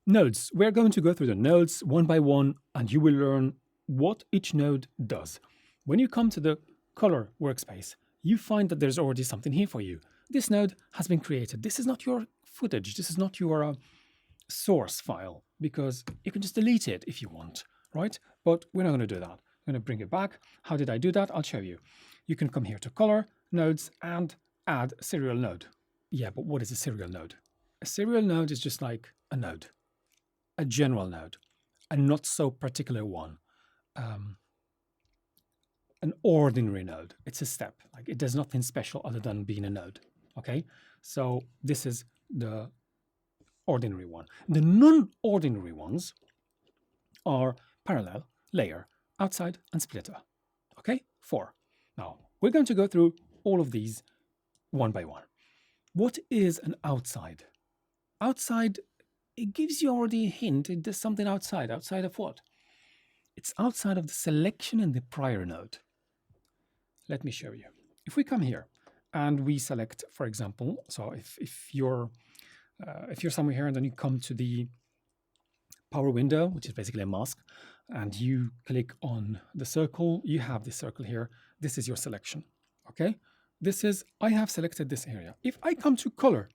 Nodes. We're going to go through the nodes one by one, and you will learn what each node does. When you come to the color workspace, you find that there's already something here for you. This node has been created. This is not your footage. This is not your source file, because you can just delete it if you want, right? But we're not going to do that. I'm going to bring it back. How did I do that? I'll show you. You can come here to color, nodes, and add serial node. Yeah, but what is a serial node? A serial node is just like a node, a general node, a not so particular one, an ordinary node. It's a step. Like, it does nothing special other than being a node. Okay, so this is the ordinary one. The non-ordinary ones are parallel, layer, outside, and splitter. Okay, 4. Now we're going to go through all of these one by one. What is an outside? Outside, it gives you already a hint. It does something outside. Outside of what? It's outside of the selection in the prior node. Let me show you. If we come here and we select, for example, so if you're somewhere here and then you come to the power window, which is basically a mask, and you click on the circle, you have this circle here. This is your selection. Okay, I have selected this area. If I come to color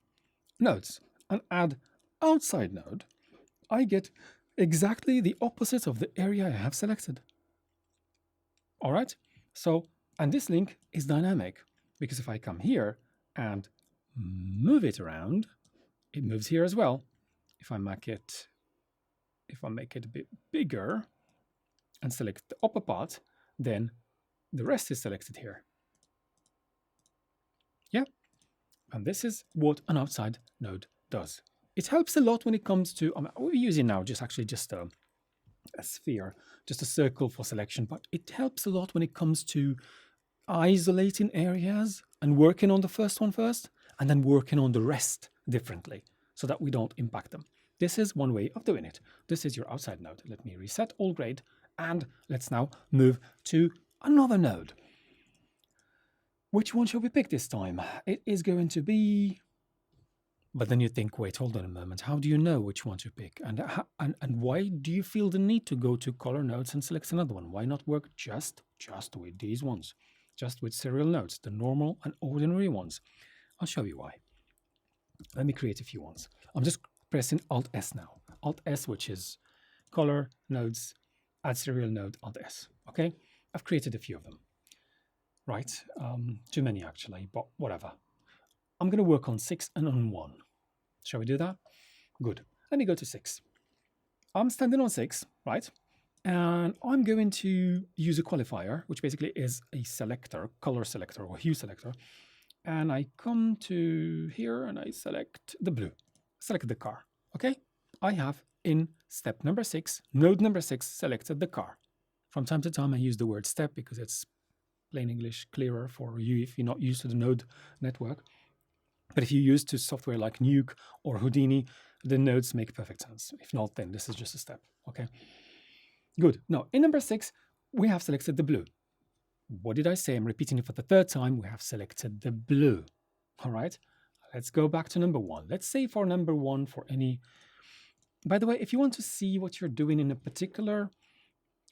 nodes and add outside node, I get exactly the opposite of the area I have selected. All right, so, and this link is dynamic, because if I come here and move it around, it moves here as well. If I make it a bit bigger and select the upper part, then the rest is selected here. Yeah, and this is what an outside node does. It helps a lot when it comes to, we're using now just a sphere, just a circle for selection, but it helps a lot when it comes to isolating areas and working on the first one first, and then working on the rest differently, so that we don't impact them. This is one way of doing it. This is your outside node. Let me reset all grade, and let's now move to another node. Which one shall we pick this time? It is going to be... But then you think, wait, hold on a moment. How do you know which one to pick? And why do you feel the need to go to color nodes and select another one? Why not work just with these ones? Just with serial nodes, the normal and ordinary ones. I'll show you why. Let me create a few ones. I'm just pressing Alt-S now. Alt-S, which is color, nodes, add serial node, Alt-S. Okay, I've created a few of them. Right, too many actually, but whatever. I'm going to work on 6 and on 1. Shall we do that? Good. Let me go to 6. I'm standing on 6, right? And I'm going to use a qualifier, which basically is a selector, color selector or hue selector. And I come to here and I select the blue, select the car. Okay, I have in step number 6, node number 6, selected the car. From time to time, I use the word step because it's plain English clearer for you if you're not used to the node network. But if you're used to software like Nuke or Houdini, the nodes make perfect sense. If not, then this is just a step. Okay, good. Now, in number 6, we have selected the blue. What did I say? I'm repeating it for the 3rd time. We have selected the blue. All right, let's go back to number 1. Let's say for number 1, for any... By the way, if you want to see what you're doing in a particular...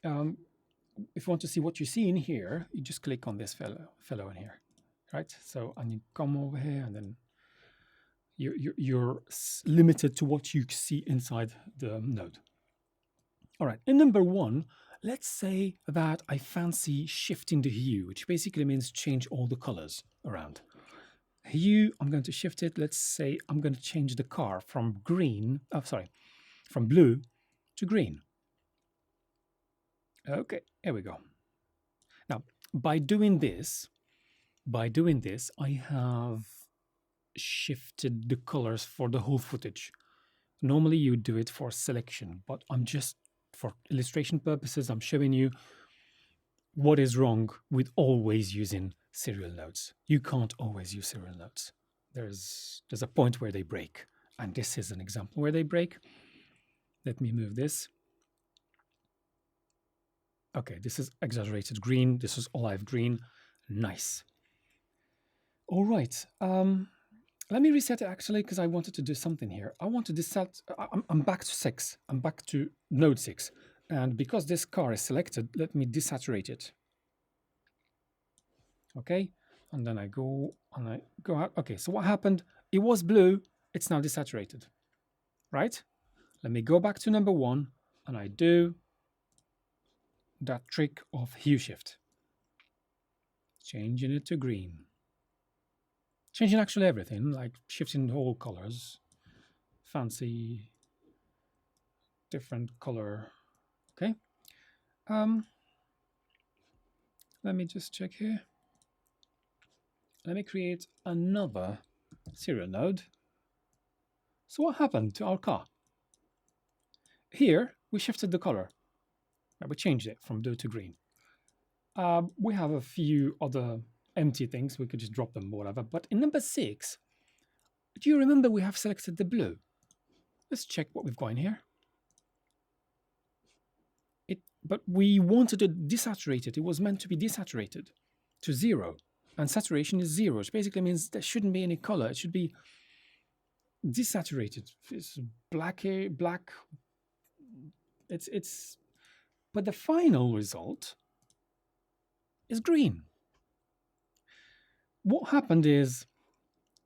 if you want to see what you see in here, you just click on this fellow in here, right? So, and you come over here, and then you're limited to what you see inside the node. All right, in number 1, let's say that I fancy shifting the hue, which basically means change all the colors around. Hue, I'm going to shift it. Let's say I'm going to change the car from from blue to green. Okay, here we go. Now, by doing this, I have shifted the colors for the whole footage. Normally you do it for selection, but I'm just, for illustration purposes, I'm showing you what is wrong with always using serial nodes. You can't always use serial nodes. There's a point where they break, and this is an example where they break. Let me move this. Okay, this is exaggerated green. This is olive green. Nice. All right. Let me reset it actually, because I wanted to do something here. I want to deset. I'm back to 6. I'm back to node 6. And because this car is selected, let me desaturate it. Okay. And then I go out. Okay. So what happened? It was blue. It's now desaturated. Right? Let me go back to number 1 and I do that trick of hue shift. Changing it to green. Changing actually everything, like shifting all colors. Fancy, different color. Okay. Let me just check here. Let me create another serial node. So what happened to our car? Here, we shifted the color. We changed it from blue to green. We have a few other empty things. We could just drop them or whatever. But in number 6, do you remember we have selected the blue? Let's check what we've got in here. But we wanted to desaturate it. It was meant to be desaturated to 0. And saturation is 0, which basically means there shouldn't be any color. It should be desaturated. It's black. But the final result is green. What happened is,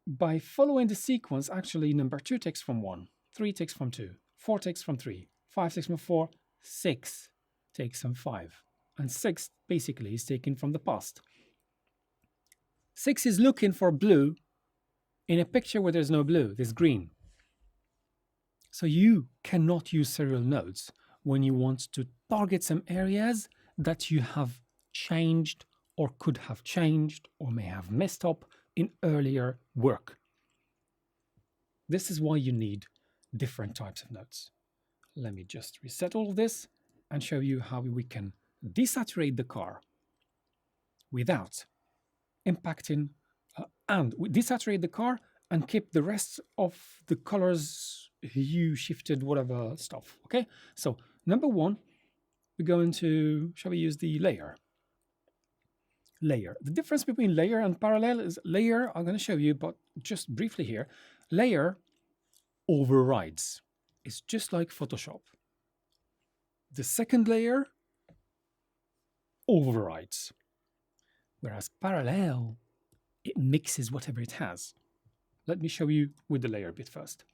by following the sequence, actually number 2 takes from 1, 3 takes from 2, 4 takes from 3, 5 takes from 4, 6 takes from 5. And 6 basically is taken from the past. 6 is looking for blue in a picture where there's no blue, there's green. So you cannot use serial nodes when you want to target some areas that you have changed or could have changed or may have messed up in earlier work. This is why you need different types of nodes. Let me just reset all of this and show you how we can desaturate the car without impacting and we desaturate the car and keep the rest of the colors, hue shifted, whatever stuff. Okay, so number 1, we're going to, shall we use the layer? Layer. The difference between layer and parallel is layer, I'm going to show you, but just briefly here, layer overrides. It's just like Photoshop. The second layer overrides, whereas parallel, it mixes whatever it has. Let me show you with the layer bit first.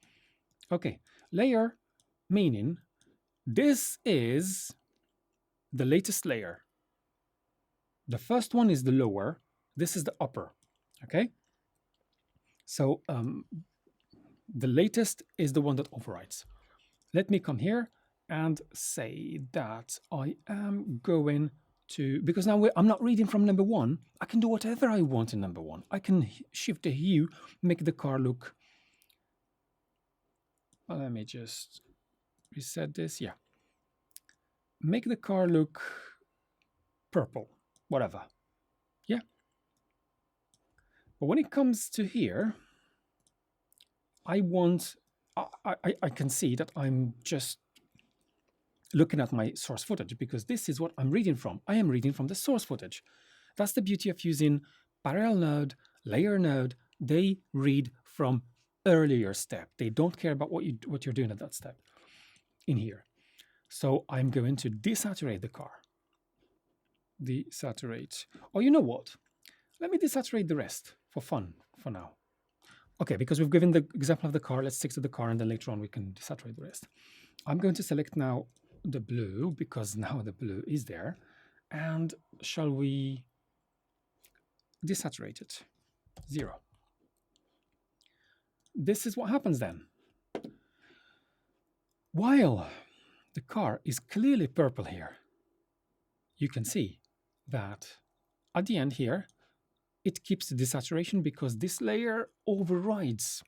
Okay, layer meaning this is the latest layer. The first one is the lower, this is the upper, okay? So the latest is the one that overrides. Let me come here and say that I am going to, because now I'm not reading from number 1, I can do whatever I want in number 1. I can shift the hue, make the car look, well, let me just reset this, yeah. Make the car look purple, whatever, yeah. But when it comes to here, I can see that I'm just looking at my source footage because this is what I'm reading from. I am reading from the source footage. That's the beauty of using parallel node, layer node. They read from earlier step. They don't care about what you're doing at that step in here. So I'm going to desaturate the car. Desaturate. Or you know what? Let me desaturate the rest for fun for now. Okay, because we've given the example of the car, let's stick to the car and then later on we can desaturate the rest. I'm going to select now the blue because now the blue is there. And shall we desaturate it? 0. This is what happens then. While the car is clearly purple here, you can see that at the end here, it keeps the desaturation because this layer overrides.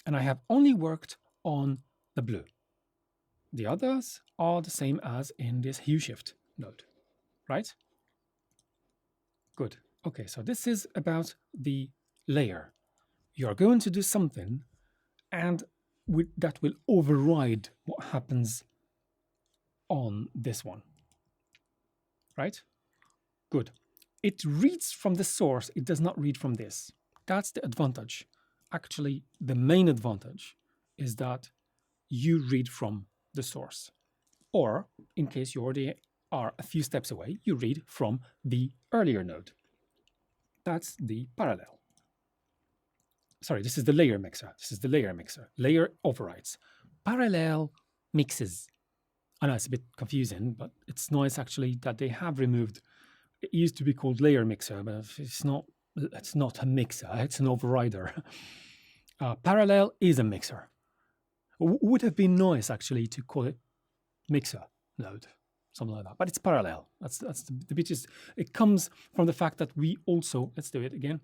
And I have only worked on the blue. The others are the same as in this hue shift node, right? Good. Okay, so this is about the layer. You're going to do something and that will override what happens on this one, right? Good. It reads from the source. It does not read from this. That's the advantage actually the main advantage is that you read from the source. Or in case you already are a few steps away, you read from the earlier node. That's the parallel. Sorry, this is the layer mixer. This is the layer mixer. Layer overrides. Parallel mixes. I know it's a bit confusing, but it's nice actually that they have removed. It used to be called layer mixer, but it's not. It's not a mixer. It's an overrider. Parallel is a mixer. Would have been nice actually to call it mixer node, something like that. But it's parallel. That's the bit. It comes from the fact that we also, let's do it again.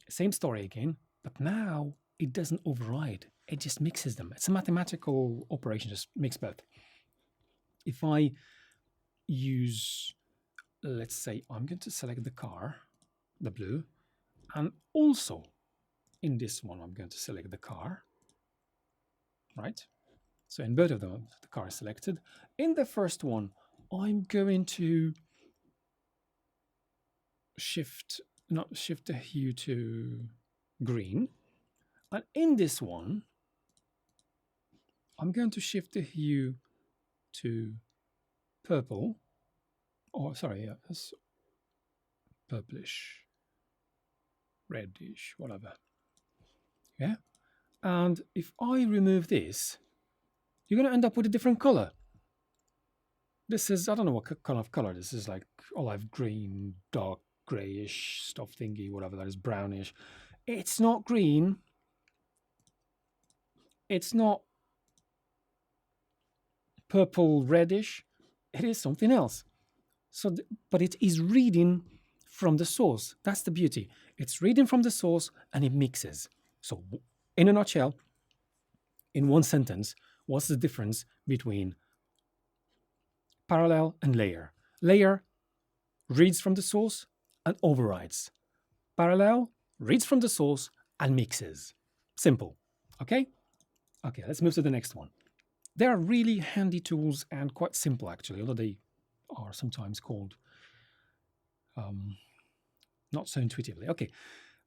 Same story again, but now it doesn't override. It just mixes them. It's a mathematical operation, just mix both. If I use, let's say, I'm going to select the car, the blue, and also in this one, I'm going to select the car, right? So in both of them, the car is selected. In the first one, I'm going to shift the hue to green. And in this one, I'm going to shift the hue to purple. Or sorry, yeah, that's purplish, reddish, whatever. Yeah. And if I remove this, you're going to end up with a different color. This is, I don't know what kind of color this is, like olive green, dark grayish stuff thingy, whatever that is, brownish. It's not green. It's not purple reddish. It is something else. So, but it is reading from the source. That's the beauty. It's reading from the source and it mixes. So in a nutshell, in one sentence, what's the difference between parallel and layer? Layer reads from the source and overrides. Parallel reads from the source and mixes. Simple. Okay? Okay, let's move to the next one. They are really handy tools and quite simple actually, although they are sometimes called not so intuitively. Okay,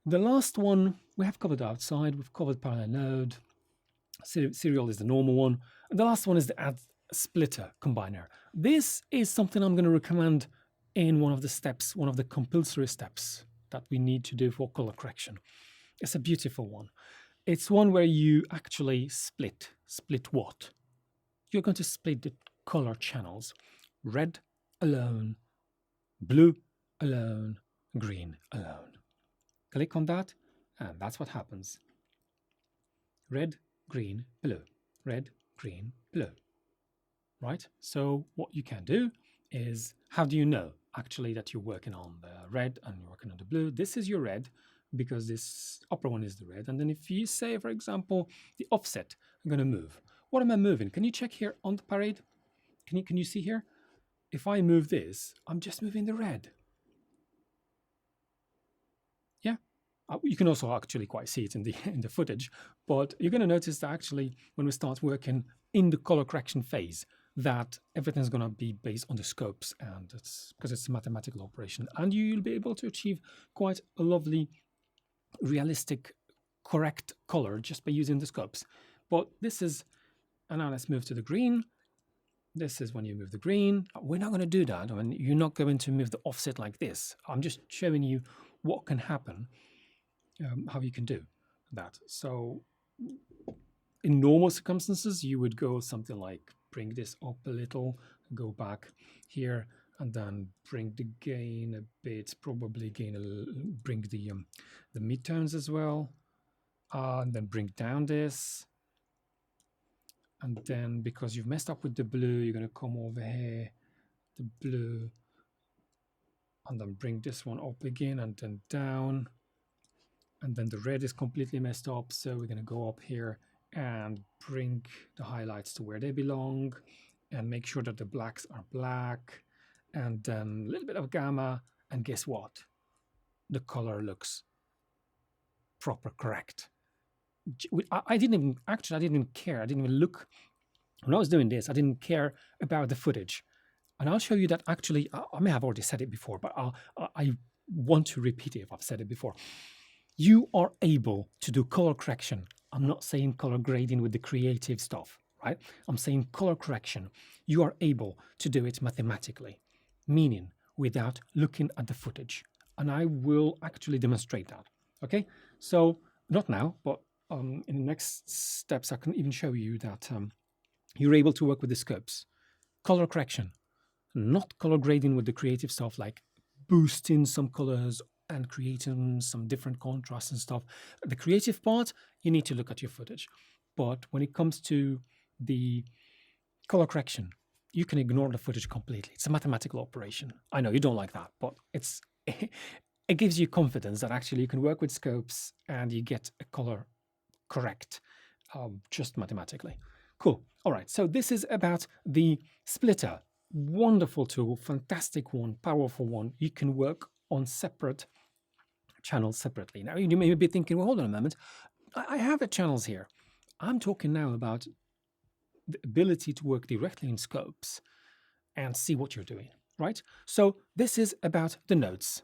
the last one we have covered outside. We've covered parallel node. Serial is the normal one. And the last one is the add splitter combiner. This is something I'm going to recommend in one of the steps, one of the compulsory steps that we need to do for color correction. It's a beautiful one. It's one where you actually split. Split what? You're going to split the color channels. Red alone, blue alone, green alone. Click on that, and that's what happens. Red, green, blue. Red, green, blue. Right? So what you can do is, how do you know actually that you're working on the red and you're working on the blue? This is your red, because this upper one is the red. And then if you say, for example, the offset, I'm going to move. What am I moving? Can you check here on the parade? Can you see here? If I move this, I'm just moving the red. Yeah, you can also actually quite see it in the footage, but you're going to notice that actually when we start working in the color correction phase, that everything's going to be based on the scopes, and it's because it's a mathematical operation, and you'll be able to achieve quite a lovely, realistic, correct color just by using the scopes. But this is, and now let's move to the green. This is when you move the green. We're not going to do that. I mean, you're not going to move the offset like this. I'm just showing you what can happen, how you can do that. So in normal circumstances, you would go something like bring this up a little, go back here, and then bring the gain a bit, probably bring the midtones as well, and then bring down this. And then because you've messed up with the blue, you're going to come over here, the blue, and then bring this one up again and then down. And then the red is completely messed up. So we're going to go up here and bring the highlights to where they belong and make sure that the blacks are black. And then a little bit of gamma. And guess what? The color looks proper correct. I didn't even care. I didn't even look. When I was doing this, I didn't care about the footage. And I'll show you that actually, I may have already said it before, but I want to repeat it if I've said it before. you are able to do color correction. I'm not saying color grading with the creative stuff, right? I'm saying color correction. You are able to do it mathematically, meaning without looking at the footage. And I will actually demonstrate that. Okay, so not now, but in the next steps, I can even show you that you're able to work with the scopes. Color correction, not color grading with the creative stuff like boosting some colors and creating some different contrasts and stuff. The creative part, you need to look at your footage. But when it comes to the color correction, you can ignore the footage completely. It's a mathematical operation. I know you don't like that, but it's it gives you confidence that actually you can work with scopes and you get a color correct just mathematically. Cool. All right. So this is about the splitter. Wonderful tool, fantastic one, powerful one. You can work on separate channels separately. Now you may be thinking, well, hold on a moment. I have the channels here. I'm talking now about the ability to work directly in scopes and see what you're doing, right? So this is about the nodes.